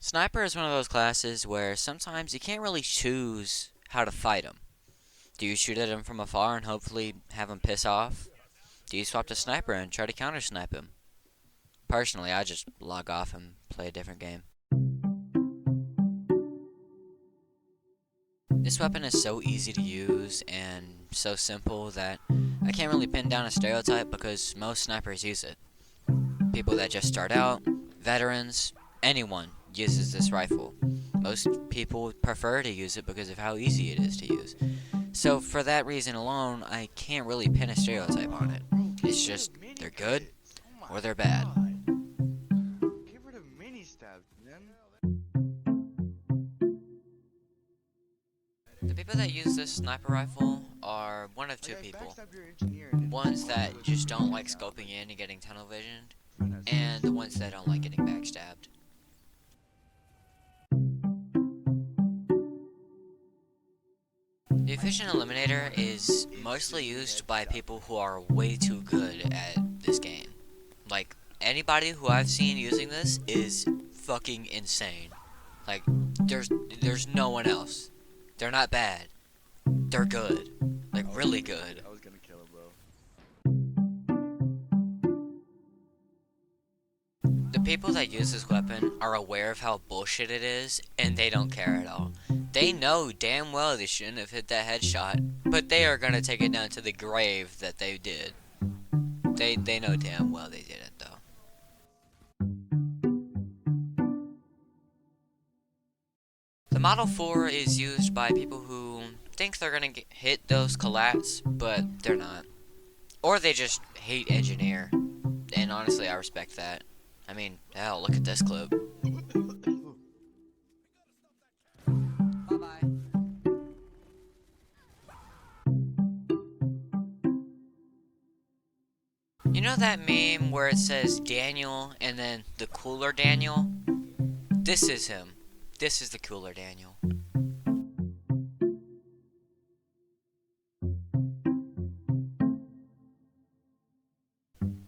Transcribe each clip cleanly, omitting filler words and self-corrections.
Sniper is one of those classes where sometimes you can't really choose how to fight them. Do you shoot at him from afar and hopefully have him piss off? Do you swap to sniper and try to counter snipe him? Personally, I just log off and play a different game. This weapon is so easy to use and so simple that I can't really pin down a stereotype because most snipers use it. People that just start out, veterans, anyone uses this rifle. Most people prefer to use it because of how easy it is to use. So for that reason alone, I can't really pin a stereotype on it. It's just they're good or they're bad. Get rid of mini stabs, man. The people that use this sniper rifle are one of two people. Ones that just don't like scoping in and getting tunnel visioned, and the ones that don't like getting backstabbed. The efficient eliminator is mostly used by people who are way too good at this game. Like, anybody who I've seen using this is fucking insane. Like, there's no one else. They're not bad. They're good. Like, really good. I was gonna kill him, bro. The people that use this weapon are aware of how bullshit it is, and they don't care at all. They know damn well they shouldn't have hit that headshot, but they are gonna take it down to the grave that they did. They know damn well they did it, though. The Model 4 is used by people who think they're gonna hit those collats, but they're not. Or they just hate engineer, and honestly, I respect that. I mean, hell, look at this clip. Bye-bye. You know that meme where it says Daniel and then the cooler Daniel? This is him. This is the cooler Daniel.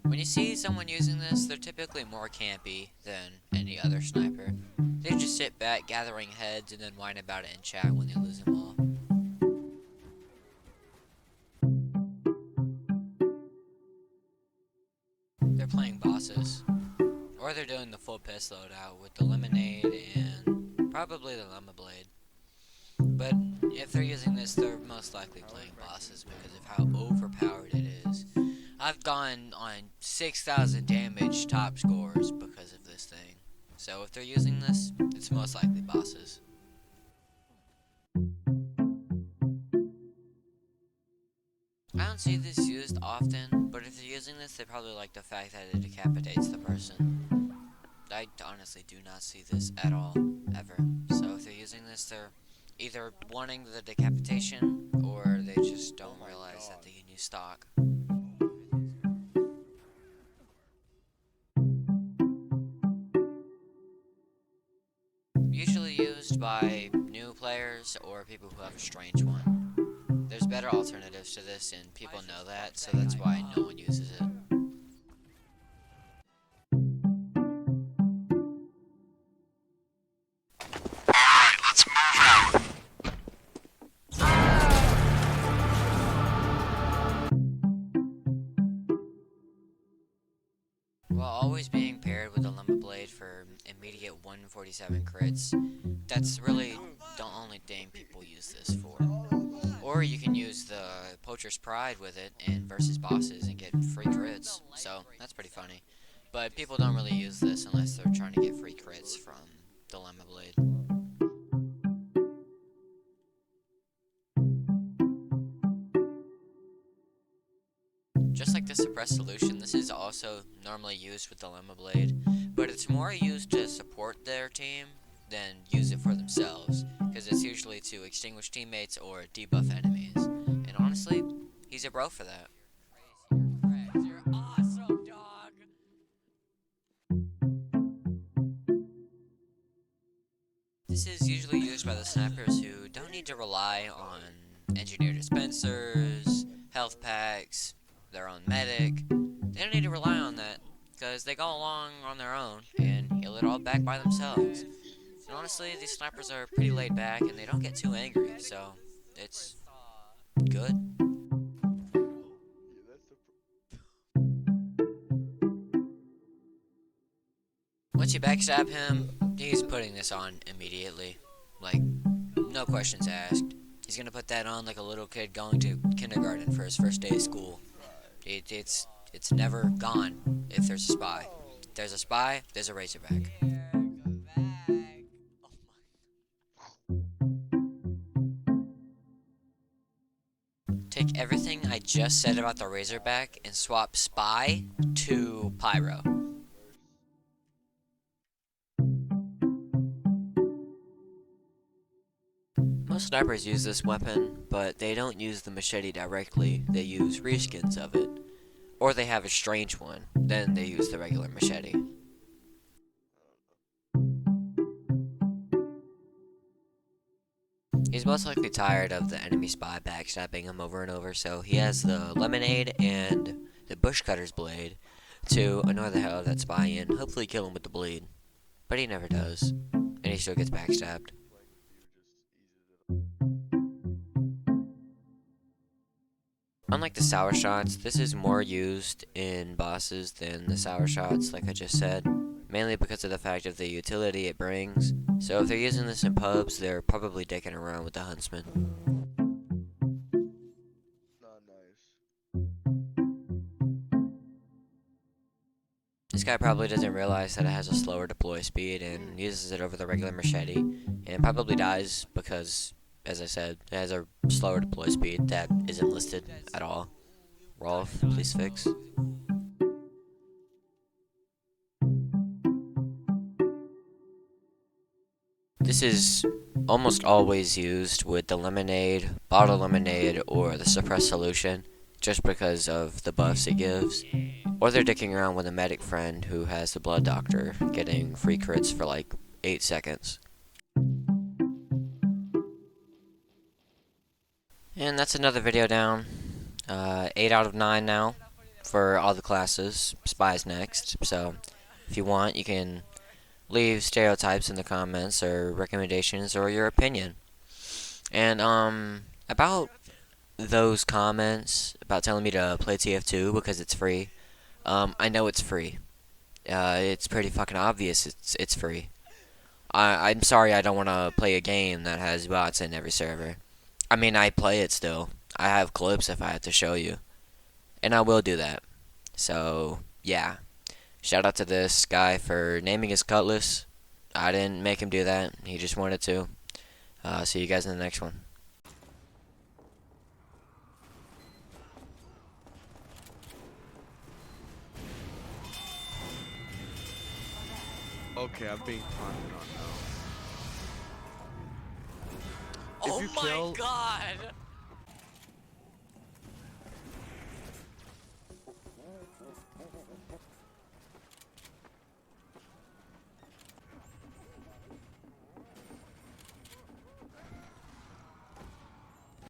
When you see someone using this, they're typically more campy than any other sniper. They just sit back gathering heads and then whine about it in chat when they lose them all. They're playing bosses. Or they're doing the full piss loadout with the lemonade and probably the lemon blade. But if they're using this, they're most likely playing bosses because of how overpowered it is. I've gone on 6,000 damage top scores because of this thing. So if they're using this, it's most likely bosses. I don't see this used often, but if they're using this, they probably like the fact that it decapitates the person. I honestly do not see this at all, ever. So if they're using this, they're either wanting the decapitation, or they just don't realize that they can use stock. Usually used by new players or people who have a strange one. There's better alternatives to this, and people know that, so that's why no one uses it. Alright, let's move out. While always being paired with a lemon blade for immediate 147 crits, that's really the only thing people use this for. Or you can use the Poacher's Pride with it and versus bosses and get free crits, so that's pretty funny. But people don't really use this unless they're trying to get free crits from the lemon blade. Just like the suppressed solution, this is also normally used with the lemma blade, but it's more used to support their team than use it for themselves, because it's usually to extinguish teammates or debuff enemies. And honestly, he's a bro for that. You're awesome, dog! This is usually used by the snipers who don't need to rely on engineer dispensers, health packs, their own medic. They don't need to rely on that because they go along on their own and heal it all back by themselves. And honestly, these snipers are pretty laid back and they don't get too angry, so it's good. Yeah, that's the. Once you backstab him, he's putting this on immediately. Like, no questions asked. He's gonna put that on like a little kid going to kindergarten for his first day of school. It's never gone if there's a spy. If there's a spy, there's a Razorback. Take everything I just said about the Razorback and swap Spy to Pyro. Most snipers use this weapon, but they don't use the machete directly. They use reskins of it. Or they have a strange one, then they use the regular machete. He's most likely tired of the enemy spy backstabbing him over and over, so he has the lemonade and the bushcutter's blade to annoy the hell out of that spy and hopefully kill him with the bleed. But he never does, and he still gets backstabbed. Unlike the sour shots, this is more used in bosses than the sour shots, like I just said, mainly because of the fact of the utility it brings. So if they're using this in pubs, they're probably dicking around with the huntsman. Not nice. This guy probably doesn't realize that it has a slower deploy speed and uses it over the regular machete, and probably dies because, as I said, it has a slower deploy speed that isn't listed at all. Rolf, please fix. This is almost always used with the lemonade, bottle lemonade, or the suppressed solution, just because of the buffs it gives. Or they're dicking around with a medic friend who has the blood doctor, getting free crits for like 8 seconds. And that's another video down. 8 out of 9 now for all the classes. Spy's next. So if you want, you can leave stereotypes in the comments or recommendations or your opinion. And about those comments about telling me to play TF2 because it's free. I know it's free. It's pretty fucking obvious it's free. I'm sorry I don't want to play a game that has bots in every server. I mean, I play it still. I have clips if I have to show you. And I will do that. So, yeah. Shout out to this guy for naming his cutlass. I didn't make him do that. He just wanted to. See you guys in the next one. Okay, I'm being taunted on now. Oh If you my kill- god!